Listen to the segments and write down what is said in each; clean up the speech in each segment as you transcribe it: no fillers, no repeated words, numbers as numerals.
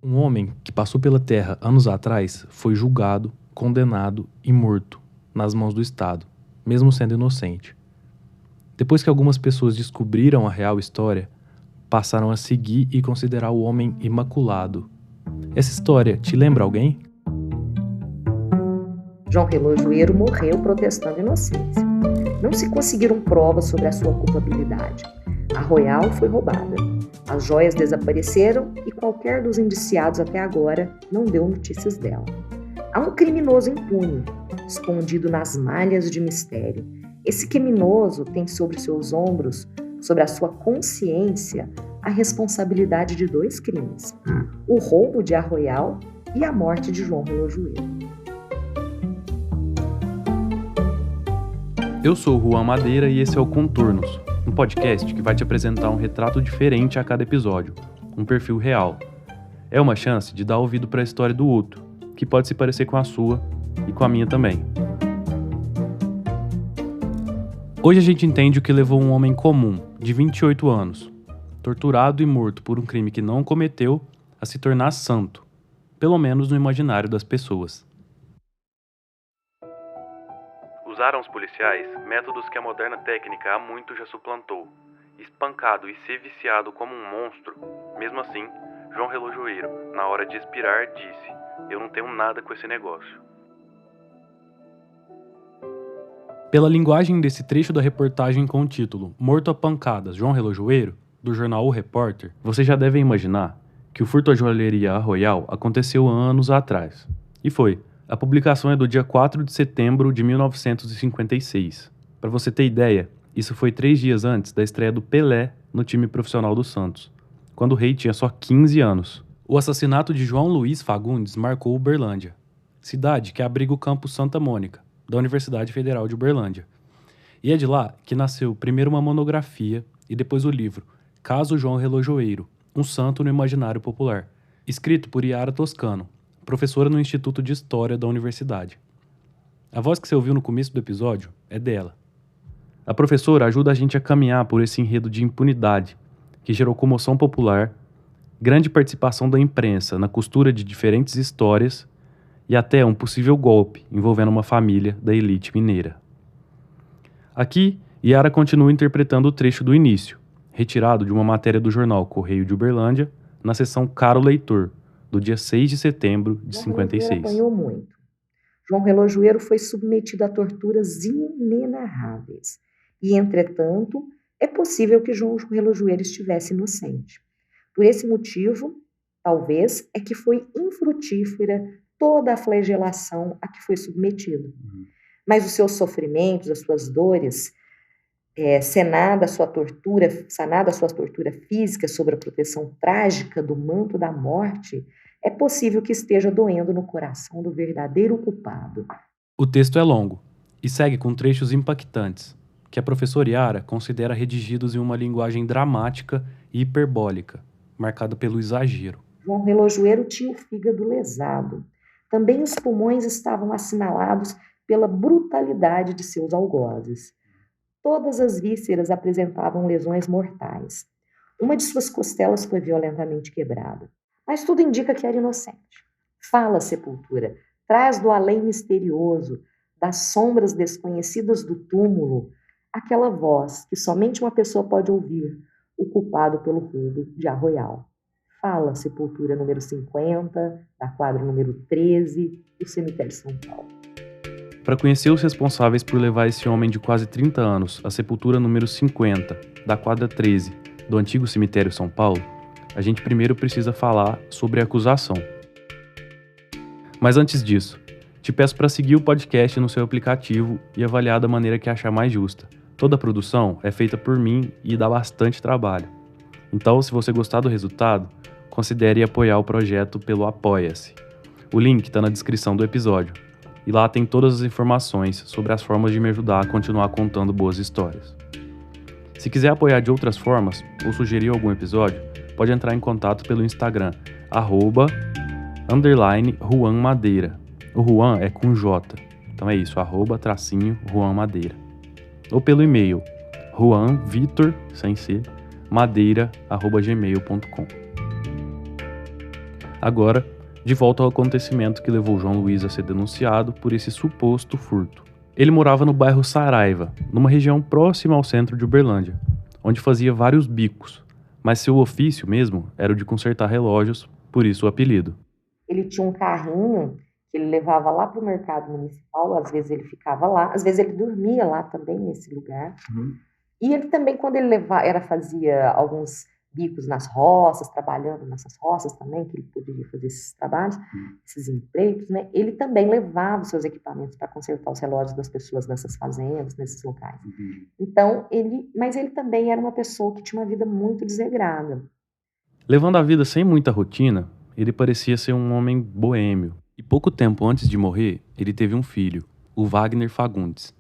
Um homem que passou pela Terra anos atrás foi julgado, condenado e morto nas mãos do Estado, mesmo sendo inocente. Depois que algumas pessoas descobriram a real história, passaram a seguir e considerar o homem imaculado. Essa história te lembra alguém? João Relojoeiro morreu protestando inocência. Não se conseguiram provas sobre a sua culpabilidade. A Royal foi roubada. As joias desapareceram e qualquer dos indiciados até agora não deu notícias dela. Há um criminoso impune, escondido nas malhas de mistério. Esse criminoso tem sobre seus ombros, sobre a sua consciência, a responsabilidade de 2 crimes: o roubo de A Royal e a morte de João Relojoeiro. Eu sou o Juan Madeira e esse é o Contornos, um podcast que vai te apresentar um retrato diferente a cada episódio, um perfil real. É uma chance de dar ouvido para a história do outro, que pode se parecer com a sua e com a minha também. Hoje a gente entende o que levou um homem comum, de 28 anos, torturado e morto por um crime que não cometeu, a se tornar santo, pelo menos no imaginário das pessoas. Usaram os policiais métodos que a moderna técnica há muito já suplantou. Espancado e ser viciado como um monstro, mesmo assim, João Relojoeiro, na hora de expirar, disse: "Eu não tenho nada com esse negócio." Pela linguagem desse trecho da reportagem com o título "Morto a pancadas, João Relojoeiro", do jornal O Repórter, você já deve imaginar que o furto à joalheria A Royal aconteceu anos atrás. E foi. A publicação é do dia 4 de setembro de 1956. Para você ter ideia, isso foi 3 dias antes da estreia do Pelé no time profissional do Santos, quando o rei tinha só 15 anos. O assassinato de João Luiz Fagundes marcou Uberlândia, cidade que abriga o campus Santa Mônica, da Universidade Federal de Uberlândia. E é de lá que nasceu primeiro uma monografia e depois o livro Caso João Relojoeiro, um santo no imaginário popular, escrito por Yara Toscano, professora no Instituto de História da Universidade. A voz que você ouviu no começo do episódio é dela. A professora ajuda a gente a caminhar por esse enredo de impunidade, que gerou comoção popular, grande participação da imprensa na costura de diferentes histórias e até um possível golpe envolvendo uma família da elite mineira. Aqui, Yara continua interpretando o trecho do início, retirado de uma matéria do jornal Correio de Uberlândia, na seção Caro Leitor, do dia 6 de setembro de 56. Apanhou muito. João Relojoeiro foi submetido a torturas inenarráveis. E, entretanto, é possível que João Relojoeiro estivesse inocente. Por esse motivo, talvez, é que foi infrutífera toda a flagelação a que foi submetido. Mas os seus sofrimentos, as suas dores, sanada a sua tortura física sob a proteção trágica do manto da morte, é possível que esteja doendo no coração do verdadeiro culpado. O texto é longo e segue com trechos impactantes, que a professora Yara considera redigidos em uma linguagem dramática e hiperbólica, marcada pelo exagero. João Relojoeiro tinha o fígado lesado. Também os pulmões estavam assinalados pela brutalidade de seus algozes. Todas as vísceras apresentavam lesões mortais. Uma de suas costelas foi violentamente quebrada. Mas tudo indica que era inocente. Fala, Sepultura, traz do além misterioso, das sombras desconhecidas do túmulo, aquela voz que somente uma pessoa pode ouvir, o culpado pelo roubo de A Royal. Fala, Sepultura número 50, da quadra número 13, do cemitério de São Paulo. Para conhecer os responsáveis por levar esse homem de quase 30 anos à sepultura número 50, da quadra 13, do antigo cemitério São Paulo, a gente primeiro precisa falar sobre a acusação. Mas antes disso, te peço para seguir o podcast no seu aplicativo e avaliar da maneira que achar mais justa. Toda a produção é feita por mim e dá bastante trabalho. Então, se você gostar do resultado, considere apoiar o projeto pelo Apoia-se. O link está na descrição do episódio. E lá tem todas as informações sobre as formas de me ajudar a continuar contando boas histórias. Se quiser apoiar de outras formas ou sugerir algum episódio, pode entrar em contato pelo Instagram, @Juan Madeira. O Juan é com J, então é isso, @Juan Madeira. Ou pelo e-mail, juanvitor, sem C, madeira@gmail.com. Agora, de volta ao acontecimento que levou João Luiz a ser denunciado por esse suposto furto. Ele morava no bairro Saraiva, numa região próxima ao centro de Uberlândia, onde fazia vários bicos, mas seu ofício mesmo era o de consertar relógios, por isso o apelido. Ele tinha um carrinho que ele levava lá para o mercado municipal, às vezes ele ficava lá, às vezes ele dormia lá também nesse lugar. E ele também, quando ele fazia alguns bicos nas roças, trabalhando nessas roças também, que ele poderia fazer esses trabalhos, esses empreitos, né? Ele também levava os seus equipamentos para consertar os relógios das pessoas nessas fazendas, nesses locais. Então, mas ele também era uma pessoa que tinha uma vida muito desregrada. Levando a vida sem muita rotina, ele parecia ser um homem boêmio. E pouco tempo antes de morrer, ele teve um filho, o Wagner Fagundes,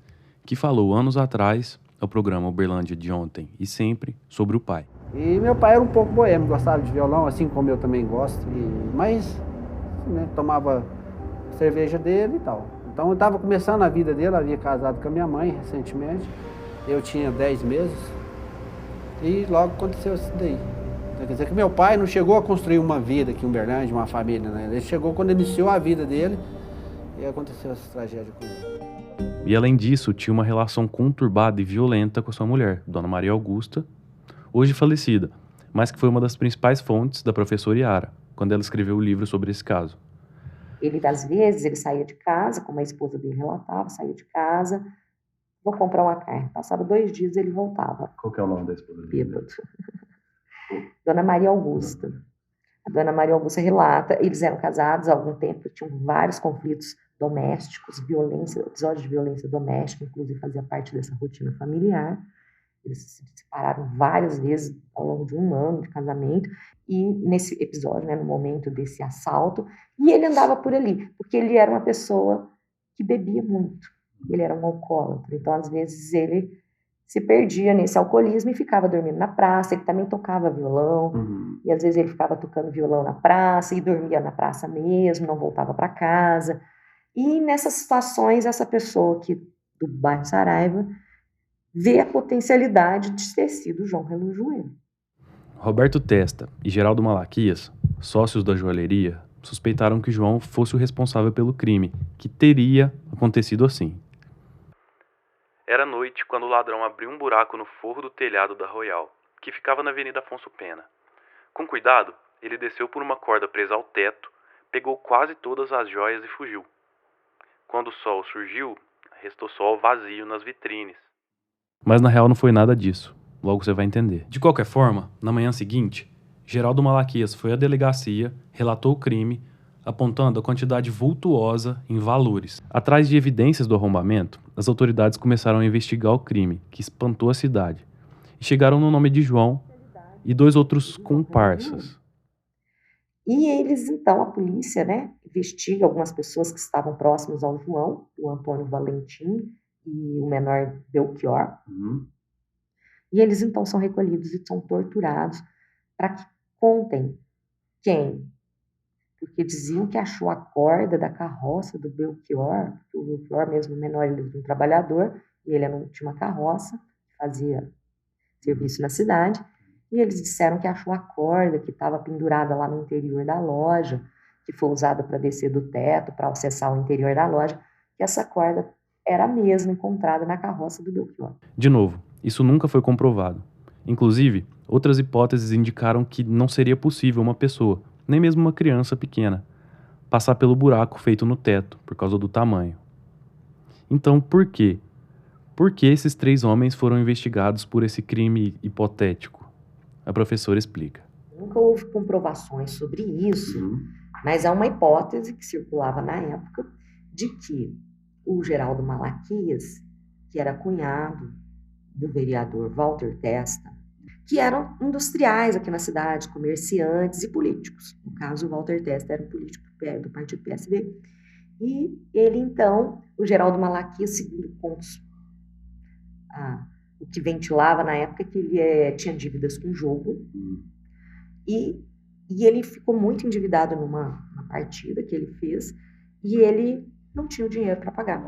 que falou anos atrás ao programa Uberlândia de Ontem e Sempre sobre o pai. E meu pai era um pouco boêmio, gostava de violão, assim como eu também gosto, mas né, tomava cerveja dele e tal. Então eu estava começando a vida dele, havia casado com a minha mãe recentemente, eu tinha 10 meses e logo aconteceu isso daí. Então, quer dizer que meu pai não chegou a construir uma vida aqui em Uberlândia, uma família, né? Ele chegou quando iniciou a vida dele e aconteceu essa tragédia com ele. E além disso, tinha uma relação conturbada e violenta com sua mulher, Dona Maria Augusta, hoje falecida, mas que foi uma das principais fontes da professora Yara, quando ela escreveu o livro sobre esse caso. Ele, às vezes, ele saía de casa, como a esposa dele relatava, saía de casa, vou comprar uma carne. Passava 2 dias ele voltava. Qual que é o nome da esposa dele? Bêbado. Dona Maria Augusta. A Dona Maria Augusta relata, eles eram casados há algum tempo, tinham vários conflitos domésticos, episódios de violência doméstica, inclusive fazia parte dessa rotina familiar. Eles se separaram várias vezes ao longo de 1 ano de casamento, e nesse episódio, né, no momento desse assalto, e ele andava por ali, porque ele era uma pessoa que bebia muito, ele era um alcoólatra, então às vezes ele se perdia nesse alcoolismo e ficava dormindo na praça. Ele também tocava violão, e às vezes ele ficava tocando violão na praça e dormia na praça mesmo, não voltava para casa. E nessas situações, essa pessoa aqui do bairro Saraiva vê a potencialidade de ter sido João Relojoeiro. Roberto Testa e Geraldo Malaquias, sócios da joalheria, suspeitaram que João fosse o responsável pelo crime, que teria acontecido assim. Era noite quando o ladrão abriu um buraco no forro do telhado da Royal, que ficava na Avenida Afonso Pena. Com cuidado, ele desceu por uma corda presa ao teto, pegou quase todas as joias e fugiu. Quando o sol surgiu, restou só o vazio nas vitrines. Mas na real não foi nada disso. Logo você vai entender. De qualquer forma, na manhã seguinte, Geraldo Malaquias foi à delegacia, relatou o crime, apontando a quantidade vultuosa em valores. Atrás de evidências do arrombamento, as autoridades começaram a investigar o crime, que espantou a cidade, e chegaram no nome de João e 2 outros comparsas. E eles, então, a polícia, né, investiga algumas pessoas que estavam próximas ao João, o Antônio Valentim e o menor Belchior. E eles, então, são recolhidos e são torturados para que contem quem. Porque diziam que achou a corda da carroça do Belchior, porque o Belchior, mesmo menor, ele era um trabalhador, e ele tinha uma carroça, fazia serviço na cidade, e eles disseram que achou a corda que estava pendurada lá no interior da loja, que foi usada para descer do teto, para acessar o interior da loja, que essa corda era a mesma encontrada na carroça do Belchior. De novo, isso nunca foi comprovado. Inclusive, outras hipóteses indicaram que não seria possível uma pessoa, nem mesmo uma criança pequena, passar pelo buraco feito no teto, por causa do tamanho. Então, por quê? Por que esses 3 homens foram investigados por esse crime hipotético? A professora explica. Nunca houve comprovações sobre isso, mas há uma hipótese que circulava na época de que o Geraldo Malaquias, que era cunhado do vereador Walter Testa, que eram industriais aqui na cidade, comerciantes e políticos. No caso, o Walter Testa era um político do partido PSD. E ele, então, o Geraldo Malaquias, segundo contos, o que ventilava na época, que ele tinha dívidas com o jogo. E ele ficou muito endividado numa partida que ele fez, e ele não tinha o dinheiro para pagar.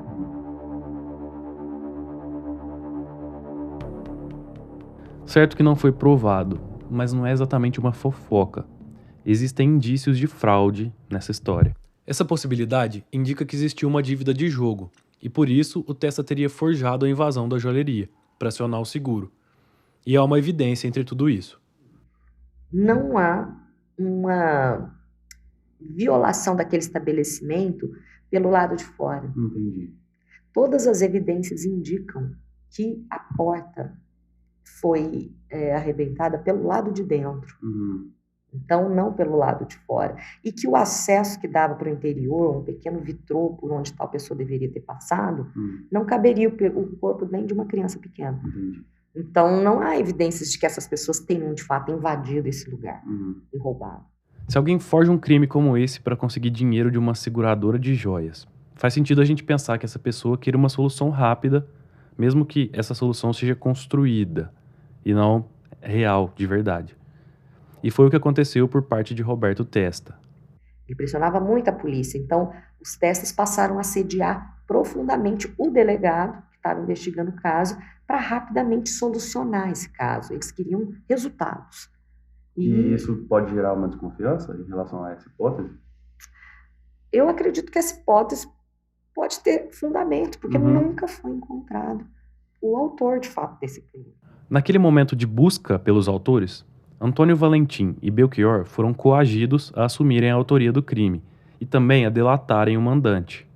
Certo que não foi provado, mas não é exatamente uma fofoca. existem indícios de fraude nessa história. Essa possibilidade indica que existiu uma dívida de jogo, e por isso o Testa teria forjado a invasão da joalheria, para acionar o seguro. E há uma evidência entre tudo isso. Não há uma violação daquele estabelecimento pelo lado de fora. Entendi. Todas as evidências indicam que a porta foi arrebentada pelo lado de dentro. Então, não pelo lado de fora. E que o acesso que dava para o interior, um pequeno vitrô por onde tal pessoa deveria ter passado, não caberia o corpo nem de uma criança pequena. Entendi. Então, não há evidências de que essas pessoas tenham, de fato, invadido esse lugar e roubado. Se alguém forja um crime como esse para conseguir dinheiro de uma seguradora de joias, faz sentido a gente pensar que essa pessoa queira uma solução rápida, mesmo que essa solução seja construída e não real, de verdade. E foi o que aconteceu por parte de Roberto Testa. Ele pressionava muito a polícia, então os Testas passaram a assediar profundamente o delegado que estava investigando o caso para rapidamente solucionar esse caso. Eles queriam resultados. E isso pode gerar uma desconfiança em relação a essa hipótese? Eu acredito que essa hipótese pode ter fundamento, porque nunca foi encontrado o autor, de fato, desse crime. Naquele momento de busca pelos autores, Antônio Valentim e Belchior foram coagidos a assumirem a autoria do crime e também a delatarem o mandante.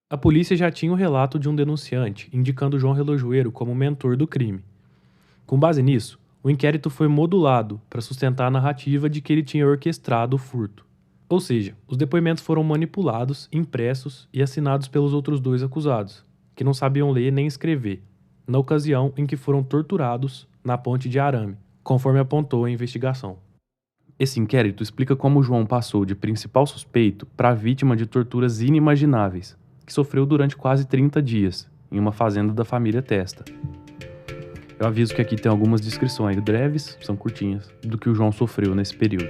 A polícia já tinha o relato de um denunciante indicando João Relojoeiro como mentor do crime. Com base nisso, o inquérito foi modulado para sustentar a narrativa de que ele tinha orquestrado o furto. Ou seja, os depoimentos foram manipulados, impressos e assinados pelos outros dois acusados, que não sabiam ler nem escrever, na ocasião em que foram torturados na ponte de arame, conforme apontou a investigação. Esse inquérito explica como João passou de principal suspeito para vítima de torturas inimagináveis, que sofreu durante quase 30 dias, em uma fazenda da família Testa. Eu aviso que aqui tem algumas descrições breves, são curtinhas, do que o João sofreu nesse período.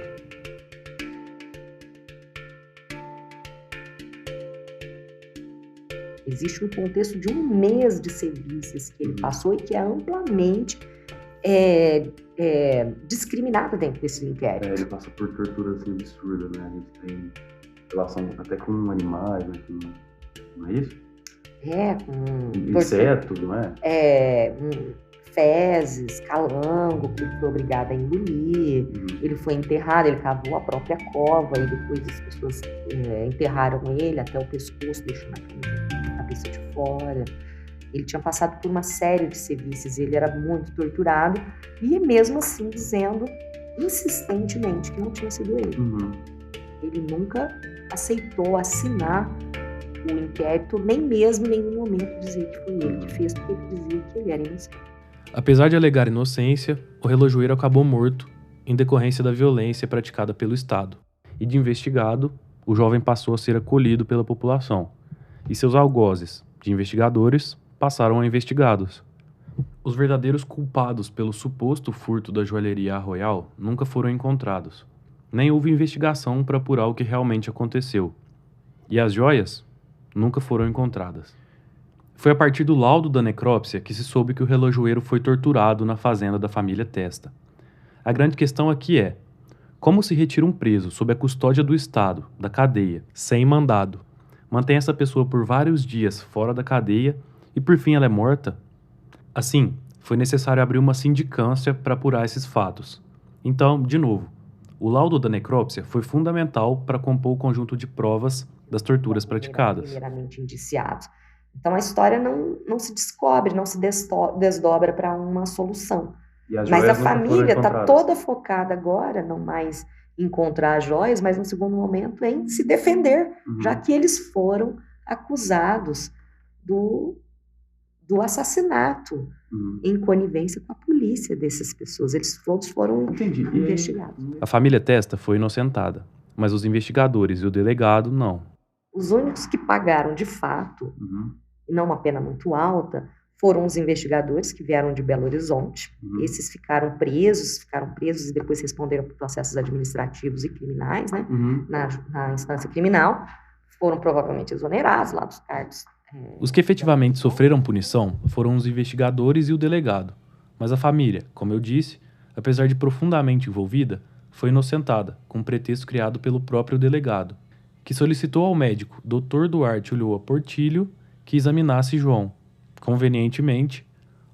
Existe um contexto de 1 mês de serviços que ele passou e que é amplamente discriminado dentro desse inquérito. Ele passa por torturas assim, absurdas, né? A gente tem relação até com animais, né? Não é isso? Com insetos, não é? Fezes, calango, que ele foi obrigado a engolir. Ele foi enterrado, ele cavou a própria cova e depois as pessoas enterraram ele até o pescoço, deixando a cabeça de fora. Ele tinha passado por uma série de serviços, ele era muito torturado e mesmo assim dizendo insistentemente que não tinha sido ele. Ele nunca aceitou assinar o inquérito, nem mesmo em nenhum momento dizer que foi ele que fez, porque ele dizia que ele era inocente. Apesar de alegar inocência, o relojoeiro acabou morto em decorrência da violência praticada pelo Estado. E de investigado, o jovem passou a ser acolhido pela população. E seus algozes, de investigadores, passaram a investigados. Os verdadeiros culpados pelo suposto furto da joalheria Arroial nunca foram encontrados. Nem houve investigação para apurar o que realmente aconteceu. E as joias nunca foram encontradas. Foi a partir do laudo da necrópsia que se soube que o relojoeiro foi torturado na fazenda da família Testa. A grande questão aqui é: como se retira um preso sob a custódia do Estado, da cadeia, sem mandado, mantém essa pessoa por vários dias fora da cadeia e por fim ela é morta? Assim, foi necessário abrir uma sindicância para apurar esses fatos. Então, de novo, o laudo da necrópsia foi fundamental para compor o conjunto de provas das torturas praticadas. Primeiramente indiciados. Então a história não se descobre, não se desdobra para uma solução. Mas a família está toda focada agora, não mais em encontrar as joias, mas no segundo momento em se defender, já que eles foram acusados do assassinato em conivência com a polícia dessas pessoas. Eles todos foram investigados. A família Testa foi inocentada, mas os investigadores e o delegado não. Os únicos que pagaram de fato, e não uma pena muito alta, foram os investigadores que vieram de Belo Horizonte. Esses ficaram presos e depois responderam por processos administrativos e criminais, né? Na instância criminal. Foram provavelmente exonerados lá dos cargos. Os que efetivamente sofreram punição foram os investigadores e o delegado. Mas a família, como eu disse, apesar de profundamente envolvida, foi inocentada, com um pretexto criado pelo próprio delegado, que solicitou ao médico Dr. Duarte Ulloa Portillo que examinasse João, convenientemente,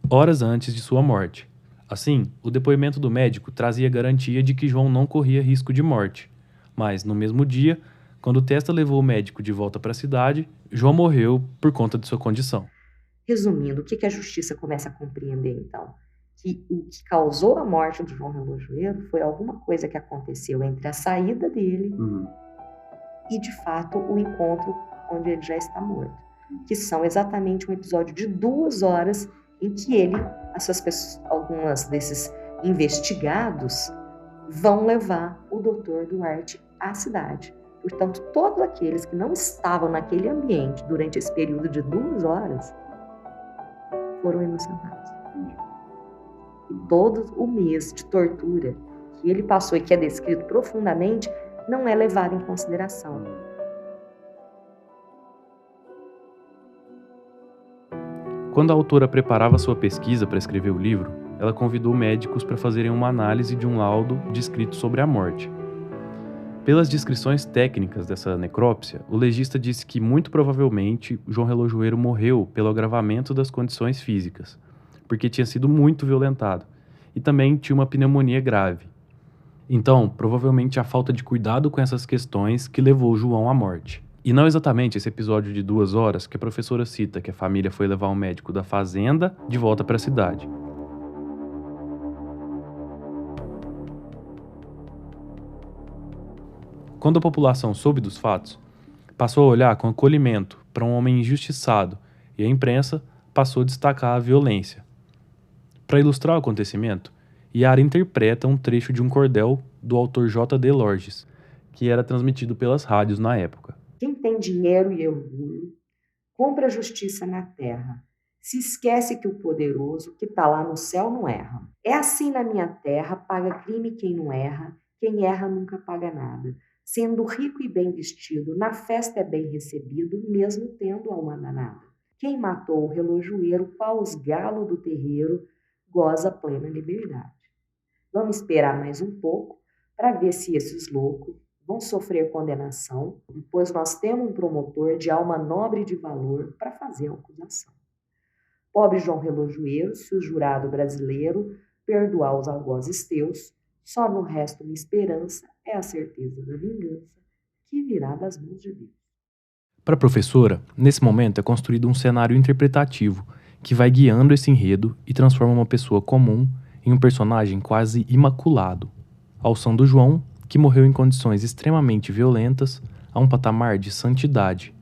horas antes de sua morte. Assim, o depoimento do médico trazia garantia de que João não corria risco de morte. Mas, no mesmo dia, quando Testa levou o médico de volta para a cidade, João morreu por conta de sua condição. Resumindo, o que a justiça começa a compreender, então? Que o que causou a morte do João Relojoeiro foi alguma coisa que aconteceu entre a saída dele e, de fato, o encontro onde ele já está morto. Que são exatamente um episódio de 2 horas em que ele, algumas desses investigados, vão levar o Dr. Duarte à cidade. Portanto, todos aqueles que não estavam naquele ambiente durante esse período de 2 horas foram inocentados. E todo o mês de tortura que ele passou e que é descrito profundamente não é levado em consideração. Quando a autora preparava sua pesquisa para escrever o livro, ela convidou médicos para fazerem uma análise de um laudo descrito sobre a morte. Pelas descrições técnicas dessa necrópsia, o legista disse que, muito provavelmente, João Relojoeiro morreu pelo agravamento das condições físicas, porque tinha sido muito violentado, e também tinha uma pneumonia grave. Então, provavelmente a falta de cuidado com essas questões que levou João à morte. E não exatamente esse episódio de 2 horas que a professora cita, que a família foi levar um médico da fazenda de volta para a cidade. Quando a população soube dos fatos, passou a olhar com acolhimento para um homem injustiçado e a imprensa passou a destacar a violência. Para ilustrar o acontecimento, Yara interpreta um trecho de um cordel do autor J.D. Lorges, que era transmitido pelas rádios na época. Quem tem dinheiro e orgulho, compra justiça na terra. Se esquece que o poderoso que está lá no céu não erra. É assim na minha terra, paga crime quem não erra, quem erra nunca paga nada. Sendo rico e bem vestido, na festa é bem recebido, mesmo tendo alma danada. Quem matou o relojoeiro, qual os galos do terreiro, goza plena liberdade. Vamos esperar mais um pouco para ver se esses loucos vão sofrer condenação, pois nós temos um promotor de alma nobre e de valor para fazer a acusação. Pobre João Relojoeiro, se o jurado brasileiro perdoar os algozes teus, só no resto uma esperança é a certeza da vingança que virá das mãos de Deus. Para a professora, nesse momento é construído um cenário interpretativo que vai guiando esse enredo e transforma uma pessoa comum em um personagem quase imaculado, alçando João, que morreu em condições extremamente violentas, a um patamar de santidade,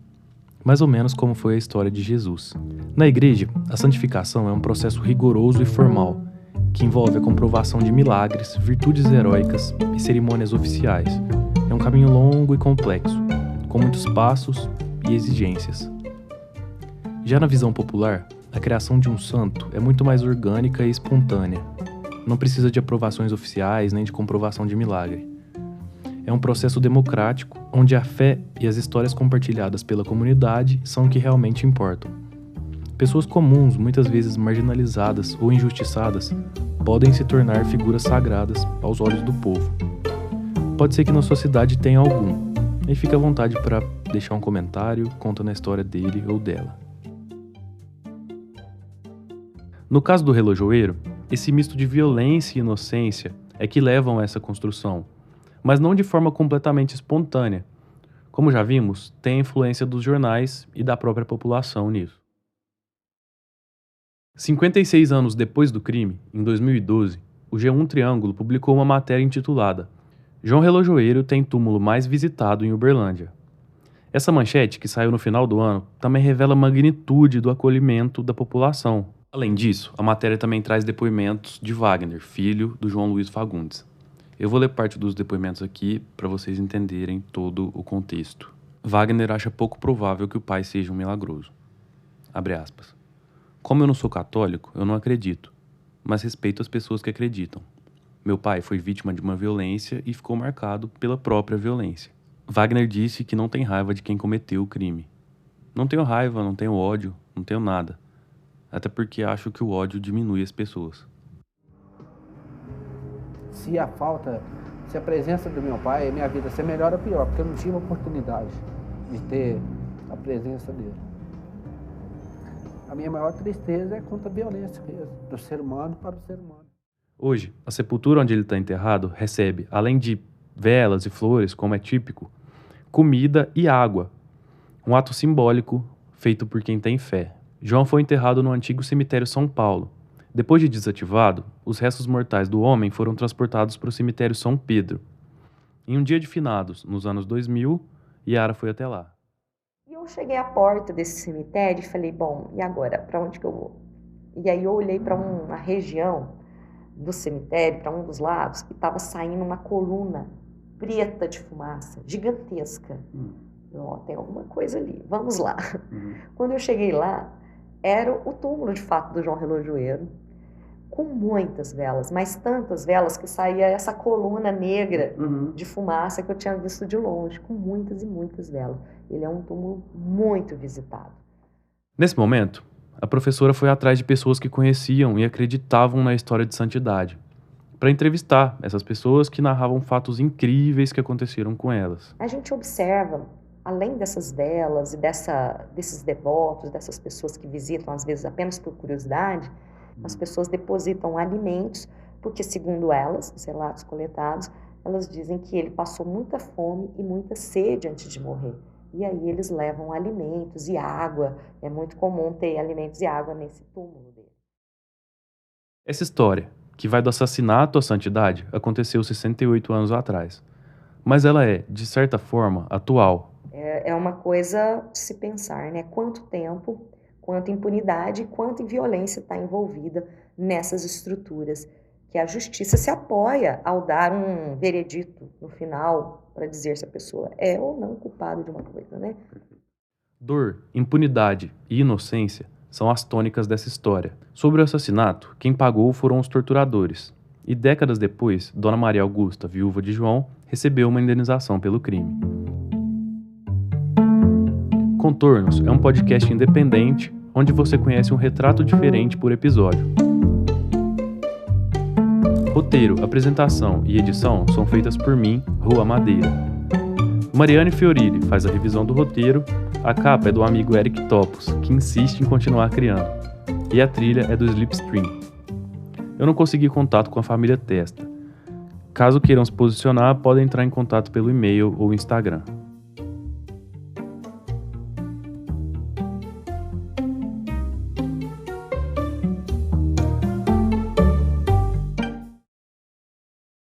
mais ou menos como foi a história de Jesus. Na igreja, a santificação é um processo rigoroso e formal, que envolve a comprovação de milagres, virtudes heróicas e cerimônias oficiais. É um caminho longo e complexo, com muitos passos e exigências. Já na visão popular, a criação de um santo é muito mais orgânica e espontânea. Não precisa de aprovações oficiais nem de comprovação de milagre. É um processo democrático, onde a fé e as histórias compartilhadas pela comunidade são o que realmente importam. Pessoas comuns, muitas vezes marginalizadas ou injustiçadas, podem se tornar figuras sagradas aos olhos do povo. Pode ser que na sua cidade tenha algum, e fique à vontade para deixar um comentário contando a história dele ou dela. No caso do relojoeiro, esse misto de violência e inocência é que levam a essa construção, mas não de forma completamente espontânea. Como já vimos, tem a influência dos jornais e da própria população nisso. 56 anos depois do crime, em 2012, o G1 Triângulo publicou uma matéria intitulada João Relojoeiro tem túmulo mais visitado em Uberlândia. Essa manchete, que saiu no final do ano, também revela a magnitude do acolhimento da população. Além disso, a matéria também traz depoimentos de Wagner, filho do João Luiz Fagundes. Eu vou ler parte dos depoimentos aqui para vocês entenderem todo o contexto. Wagner acha pouco provável que o pai seja um milagroso. Abre aspas. Como eu não sou católico, eu não acredito, mas respeito as pessoas que acreditam. Meu pai foi vítima de uma violência e ficou marcado pela própria violência. Wagner disse que não tem raiva de quem cometeu o crime. Não tenho raiva, não tenho ódio, não tenho nada. Até porque acho que o ódio diminui as pessoas. Se se a presença do meu pai, minha vida ser melhor ou pior, porque eu não tive a oportunidade de ter a presença dele. A minha maior tristeza é contra a violência mesmo, do ser humano para o ser humano. Hoje, a sepultura onde ele está enterrado recebe, além de velas e flores, como é típico, comida e água. Um ato simbólico feito por quem tem fé. João foi enterrado no antigo cemitério São Paulo. Depois de desativado, os restos mortais do homem foram transportados para o cemitério São Pedro. Em um dia de finados, nos anos 2000, Yara foi até lá. E eu cheguei à porta desse cemitério e falei, bom, e agora? Para onde que eu vou? E aí eu olhei para uma região do cemitério, para um dos lados, e estava saindo uma coluna preta de fumaça, gigantesca. Ó, tem alguma coisa ali, vamos lá. Quando eu cheguei lá, era o túmulo de fato do João Relojoeiro, com muitas velas, mas tantas velas que saía essa coluna negra de fumaça que eu tinha visto de longe, com muitas e muitas velas. Ele é um túmulo muito visitado. Nesse momento, a professora foi atrás de pessoas que conheciam e acreditavam na história de santidade, para entrevistar essas pessoas que narravam fatos incríveis que aconteceram com elas. A gente observa, além dessas velas e desses devotos, dessas pessoas que visitam às vezes apenas por curiosidade, as pessoas depositam alimentos, porque segundo elas, os relatos coletados, elas dizem que ele passou muita fome e muita sede antes de morrer. E aí eles levam alimentos e água. É muito comum ter alimentos e água nesse túmulo dele. Essa história, que vai do assassinato à santidade, aconteceu 68 anos atrás. Mas ela é, de certa forma, atual. É uma coisa de se pensar, né? Quanto tempo, quanta impunidade e quanta violência está envolvida nessas estruturas, que a justiça se apoia ao dar um veredito no final para dizer se a pessoa é ou não culpada de uma coisa, né? Dor, impunidade e inocência são as tônicas dessa história. Sobre o assassinato, quem pagou foram os torturadores. E décadas depois, Dona Maria Augusta, viúva de João, recebeu uma indenização pelo crime. Contornos é um podcast independente onde você conhece um retrato diferente por episódio. Roteiro, apresentação e edição são feitas por mim, Rua Madeira. Mariane Fiorilli faz a revisão do roteiro, a capa é do amigo Eric Topos, que insiste em continuar criando, e a trilha é do Slipstream. Eu não consegui contato com a família Testa. Caso queiram se posicionar, podem entrar em contato pelo e-mail ou Instagram.